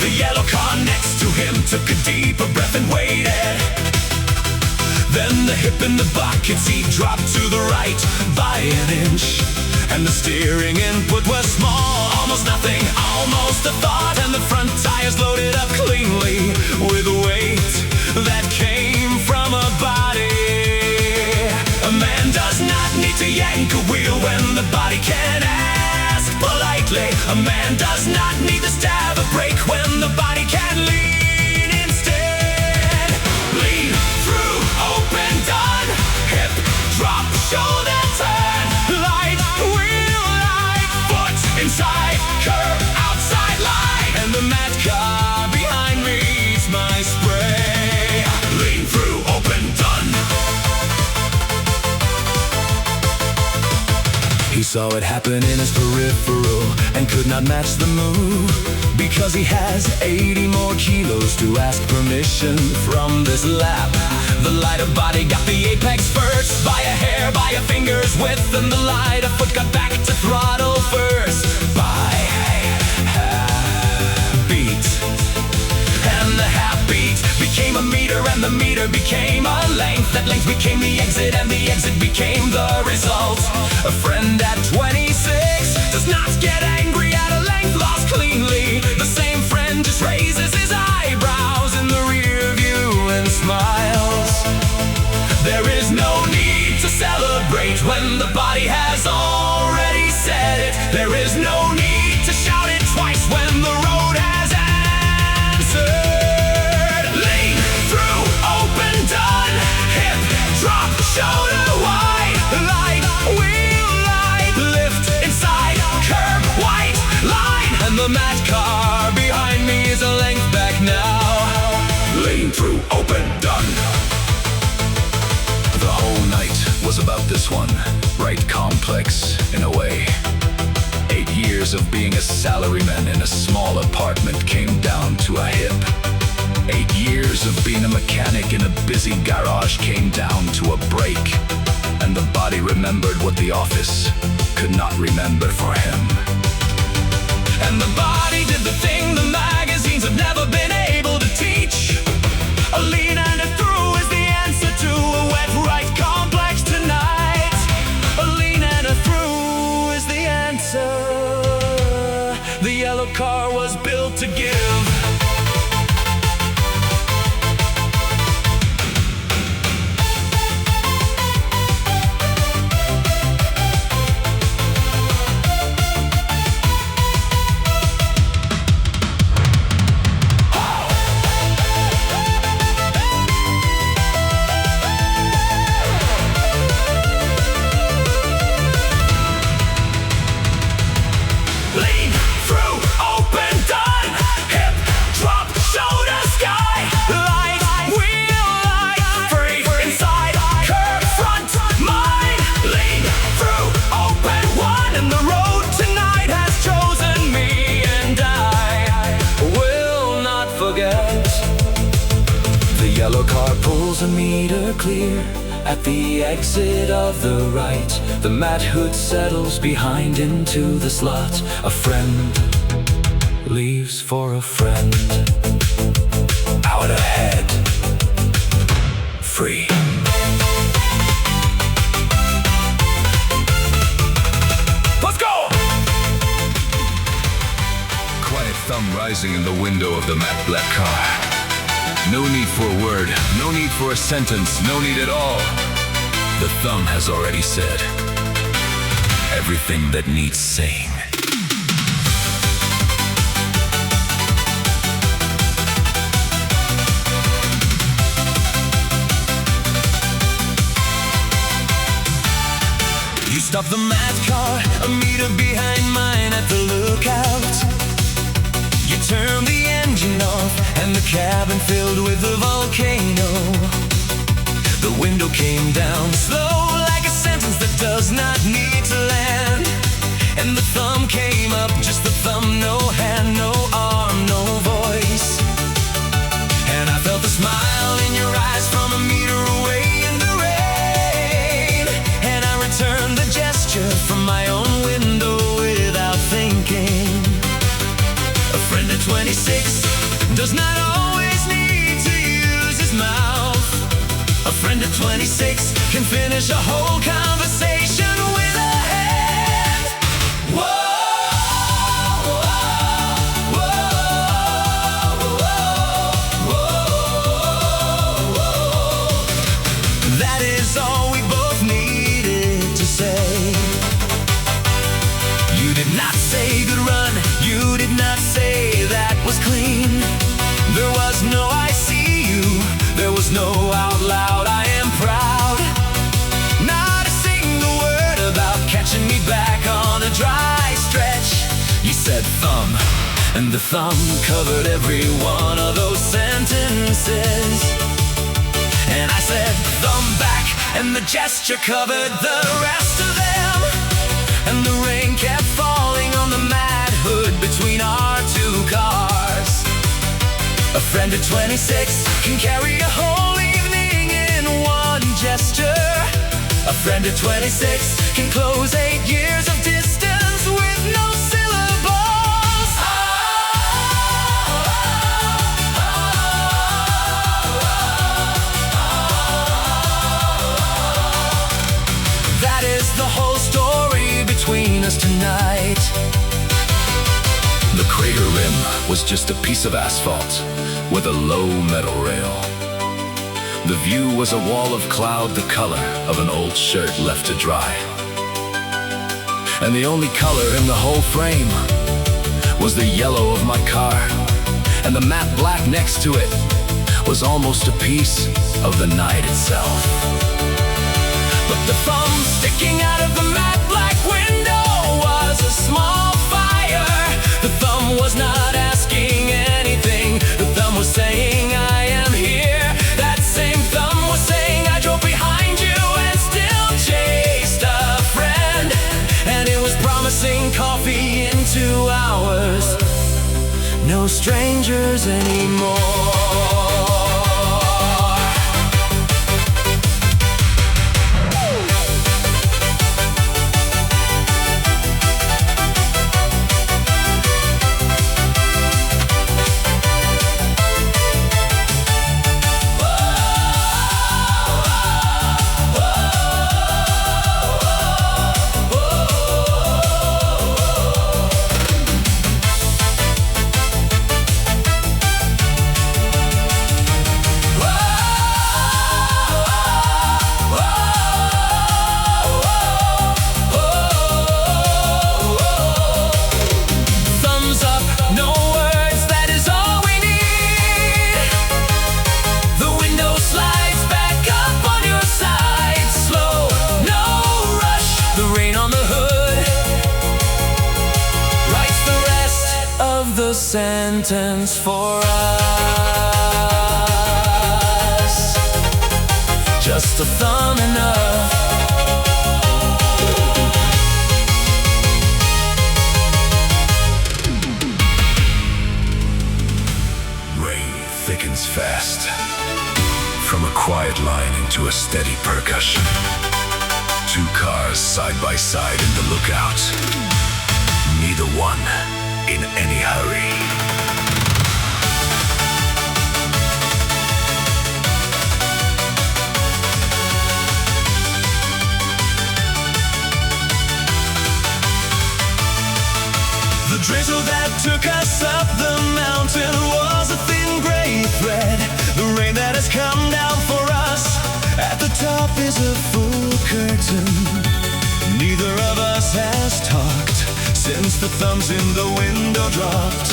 [SPEAKER 2] The yellow car next to him took a deeper breath and waited. Then the hip in the bucket seat dropped to the right by an inch. And the steering input was small, almost nothing, almost a thought. And the front tires loaded up cleanly with weight that came from a body. A man does not need to yank a wheel when the body can ask politely. A man does not need to stab a brake when the body can lean instead. Lean through, open, done, hip, drop, shoulder turn. Light, wheel, light, foot, inside, curve, outside line. And the mad car behind me's my spray. Lean through, open, done. He saw it happen in his peripheral and could not match the move, because he has 80 more kilos to ask permission from this lap. The lighter body got the apex first, by a hair, by a finger's width, and the lighter foot got back to throttle first by half beat. And the half beat became a meter, and the meter became a length. That length became the exit, and the exit became the result. A friend at 26 does not get angry at a length lost cleanly. The same friend just raises his eyebrows in the rear view and smiles. There is no need to celebrate when the body has already said it. There is no need to shout it twice when the road has answered. Lean through, open, done, hip, drop, shoulder wide, light, wheel, light, lift, inside, curb, white, line. And the mad car behind me is a length back now. Lean through, open, done. The whole night was about this one, right complex in a way. 8 years of being a salaryman in a small apartment came down to a hip. 8 years of being a mechanic in a busy garage came down to a break. And the body remembered what the office could not remember for him. And the body did the thing the magazines have never been able to teach. A lean and a through is the answer to a wet right complex tonight. A lean and a through is the answer. The yellow car was built to give. Yellow car pulls a meter clear at the exit of the right. The matte hood settles behind into the slot. A friend leaves for a friend. Out ahead, free. Let's go! Quiet thumb rising in the window of the matte black car. No need for a word, no need for a sentence, no need at all. The thumb has already said everything that needs saying. You stop the mad car, a meter behind mine at the lookout. You turn the engine off and the cabin filled with a volcano. The window came down slow like a sentence that does
[SPEAKER 1] not need to land. And the thumb came up, just the thumb, no hand, no arm, no voice. And I felt the smile in your eyes from a meter away in the rain. And I returned the gesture from my own window without thinking. A friend at 26 does not always need to use his mouth. A friend at 26 can finish a whole conversation with a hand. Whoa, whoa, whoa, whoa, whoa. That is all we both needed to say. You did not say good run, you did not say that was clean. There was no I see you, there was no out loud I am proud. Not a single word about catching me back on a dry stretch. You said thumb, and the thumb covered every one of those sentences. And I said thumb back, and the gesture covered the rest of them. And the rain kept falling on the mad hood between our two cars. A friend at 26 can carry a whole evening in one gesture. A friend at 26 can close 8 years of distance with no syllables. That is the whole story between us tonight.
[SPEAKER 2] The crater rim was just a piece of asphalt with a low metal rail. The view was a wall of cloud the color of an old shirt left to dry. And the only color in the whole frame was the yellow of my car. And the matte black next to it was almost a piece of the night itself.
[SPEAKER 1] But the thumb sticking out of the matte black window was a small fire. The thumb was not asking anything. The thumb was saying I am here. That same thumb was saying I drove behind you and still chased a friend. And it was promising coffee in 2 hours. No strangers anymore. Sentence for us. Just a thumb enough.
[SPEAKER 2] Rain thickens fast. From a quiet line into a steady percussion. 2 cars side by side in the lookout. Neither one in any hurry.
[SPEAKER 1] The drizzle that took us up the mountain was a thin gray thread. The rain that has come down for us at the top is a full curtain. Neither of us has talked since the thumbs in the window dropped.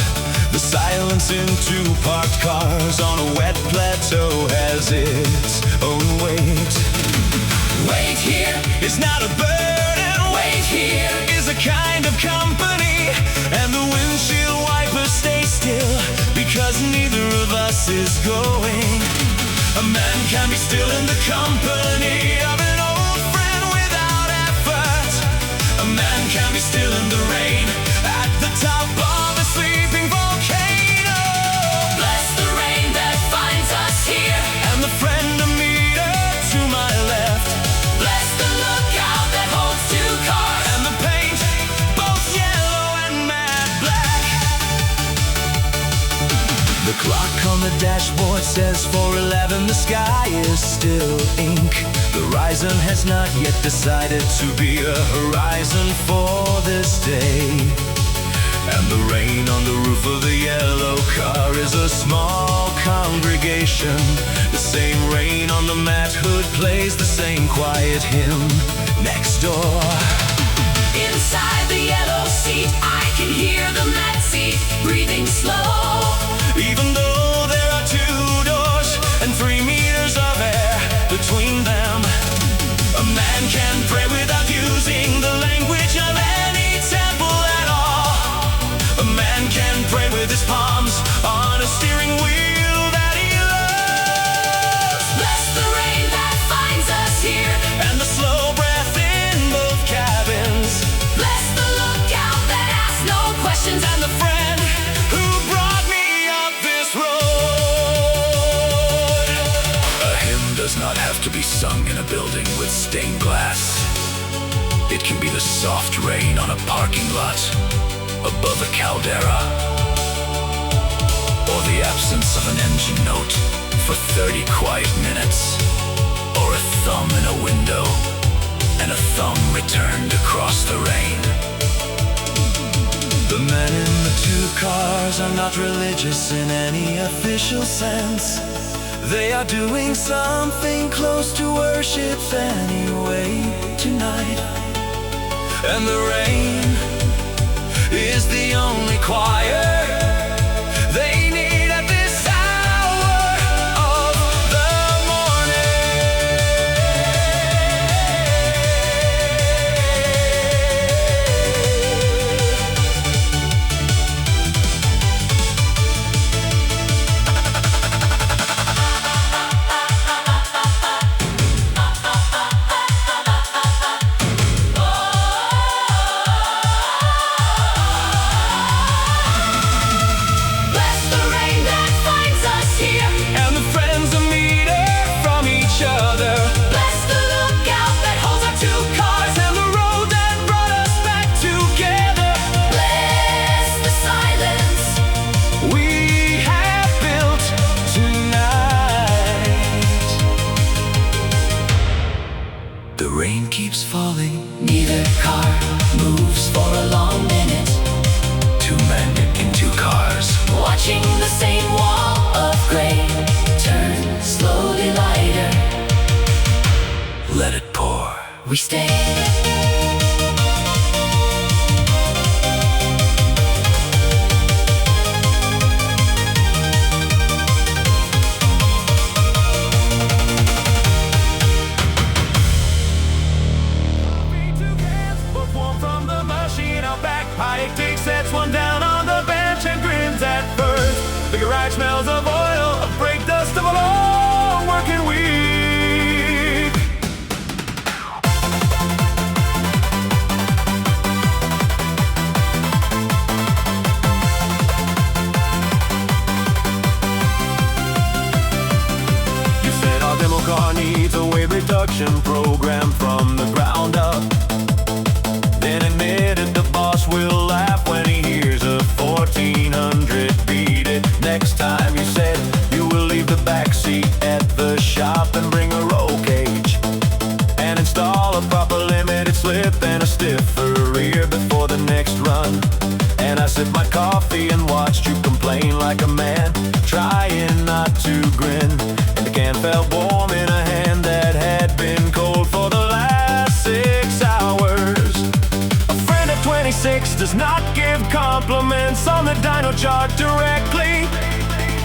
[SPEAKER 1] The silence in 2 parked cars on a wet plateau has its own weight. Wait here is not a burden. Wait here is a kind of company. And the windshield wipers stay still because neither of us is going. A man can be still in the company of an old friend without effort.
[SPEAKER 2] the rain at the top of a sleeping volcano.
[SPEAKER 3] Bless the rain that finds us here,
[SPEAKER 2] And the friend a meter to my left.
[SPEAKER 3] bless the lookout that holds two cars,
[SPEAKER 2] And the paint, both yellow and matte black. The clock on the dashboard says 4:11. The sky is still ink. The horizon has not yet decided to be a horizon for this day. And the rain on the roof of the yellow car is a small congregation. The same rain on the matte hood plays the same quiet hymn next door.
[SPEAKER 3] inside the yellow seat I can hear the matte seat breathing slow.
[SPEAKER 2] Even though there are 2 doors and 3 meters of air between them, a man can pray without using the language of any temple at all. A man can pray with his palms on a steering wheel that he loves.
[SPEAKER 3] Bless the rain that finds us here,
[SPEAKER 2] And the slow breath in both cabins.
[SPEAKER 3] bless the lookout that asks no questions,
[SPEAKER 2] And the friend who brought me up this road. A hymn does not have to be sung in a building with stained glass. It can be the soft rain on a parking lot above a caldera, or the absence of an engine note for 30 quiet minutes, or a thumb in a window and a thumb returned across the rain. The men in the 2 cars are not religious in any official sense. They are doing something close to worship anyway tonight. And the rain is the only choir they need at this hour of the
[SPEAKER 3] bless the rain that finds us here,
[SPEAKER 2] And the friends a meter from each other.
[SPEAKER 3] bless the lookout that holds our 2 cars,
[SPEAKER 2] And the road that brought us back together.
[SPEAKER 3] bless the silence,
[SPEAKER 2] We have built tonight. The rain keeps falling.
[SPEAKER 3] neither car moves for a long minute,
[SPEAKER 2] 2 men in 2 cars.
[SPEAKER 3] watching the same wall of gray turn slowly lighter.
[SPEAKER 2] Let it pour.
[SPEAKER 3] We stay.
[SPEAKER 2] But one from the machine out back. Pike takes sets one down on the bench and grins at first. The garage smells of oil, of brake dust of a long working week. You said our demo car needs a weight reduction program from the ground up. Then admitted the boss will laugh when he hears a 1400 beat it. Next time you said you will leave the back seat at the shop and bring a roll cage and install a proper limited slip and a stiffer rear before the next run. And I sipped my coffee and watched you complain like a man, trying not to grin. And the can felt warm in a hand that had been cold for the last 6 hours. A friend at 26 does not give compliments on the dyno chart directly.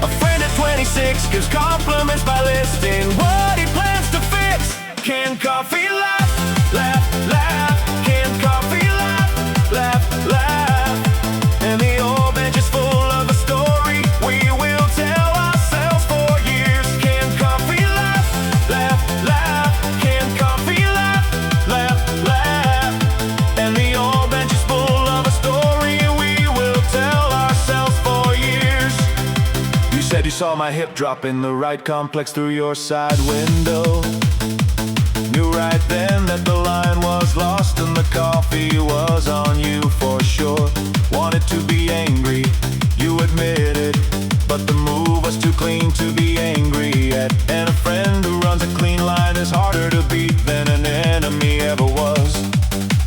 [SPEAKER 2] A friend at 26 gives compliments by listing what he plans to fix. Can coffee laugh, laugh, laugh? Can coffee laugh, laugh, laugh? And the old bench is full of a story we will tell ourselves for years. Can coffee laugh, laugh, laugh? Can coffee laugh, laugh, laugh? And the old bench is full of
[SPEAKER 1] saw my hip drop in the right complex through your side window. Knew right then that the line was lost and the coffee was on you for sure. Wanted to be angry, you admitted, but the move was too clean to be angry at. And a friend who runs a clean line is harder to beat than an enemy ever was.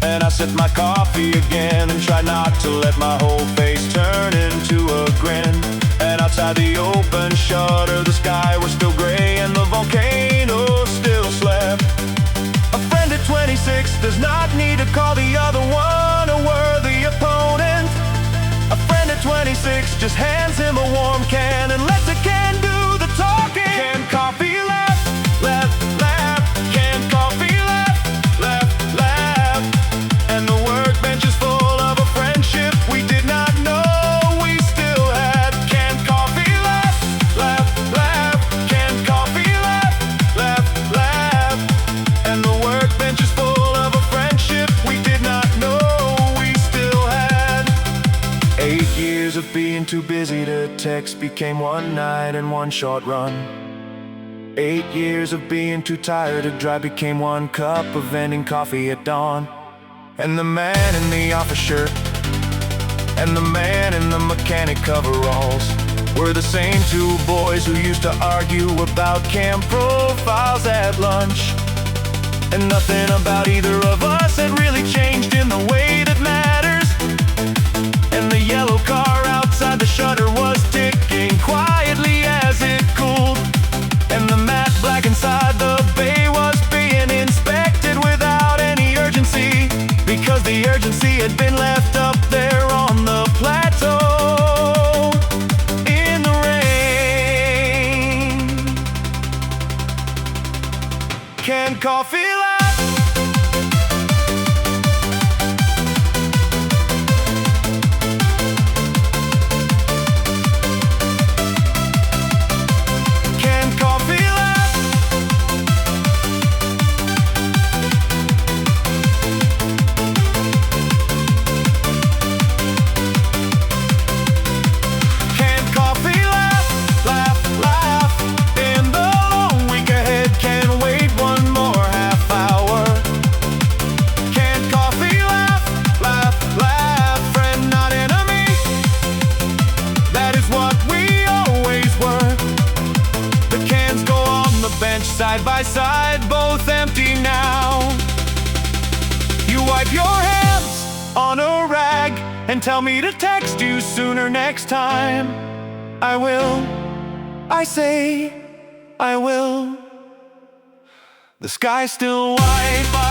[SPEAKER 1] And I sipped my coffee again and tried not to let my whole face turn into a grin. And outside the open shutter, the sky was still gray and the volcano still slept. A friend at 26 does not need to call the other one a worthy opponent. A friend at 26 just hands him a warm can and lets a can do the talking. Can coffee laugh, laugh, laugh. Can coffee laugh, laugh, laugh. And the workbench is full of a friendship we did not know we still had. Can coffee laugh, laugh, laugh. Can coffee laugh, laugh, laugh. And the workbench is full of a friendship we did not know we still had. 8 years of being too busy to text became one night and one short run. 8 years of being too tired to drive became one cup of vending coffee at dawn. And the man in the office shirt and the man in the mechanic coveralls were the same two boys who used to argue about cam profiles at lunch. And nothing about either of us had really changed in the way that matters. And the yellow car outside the shutter was ticking quietly as it cooled. And the matte black inside the bay was being inspected without any urgency, because the urgency had been left up there on the plateau in the rain. Can coffee laugh? Side by side, both empty now. You wipe your hands on a rag and tell me to text you sooner next time. I will, I say, I will. The sky's still white.